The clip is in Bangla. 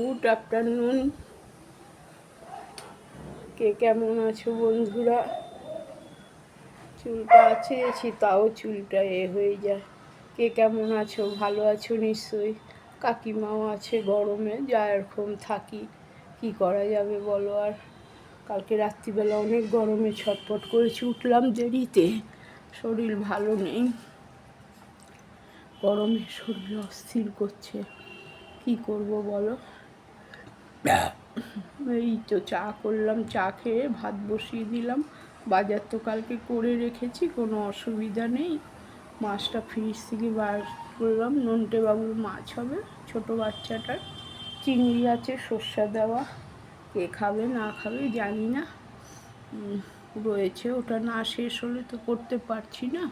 Good afternoon. কে কেমন আছো বন্ধুরা? চুলটা আঁচড়েছি, তাও চুলটা হয়ে যায়। কে কেমন আছো? ভালো আছো নিশ্চয়ই। কাকিমাও আছে গরমে, যা এরকম থাকি, কি করা যাবে বলো। আর কালকে রাত্রিবেলা অনেক গরমে ছটফট করেছি, উঠলাম দেরিতে, শরীর ভালো নেই, গরমে শরীর অস্থির করছে, কি করব বলো। এই তো চা করলাম, চা খেয়ে ভাত বসিয়ে দিলাম। বাজার তো কালকে করে রেখেছি, কোনো অসুবিধা নেই। মাছটা ফ্রিজ থেকে বার করলাম, নন্টে বাবুর মাছ হবে, ছোট বাচ্চাটার। চিংড়ি আছে সর্ষা দেওয়া, কে খাবে না খাবে জানি না, রয়েছে। ওটা না শেষ হলে তো করতে পারছি না।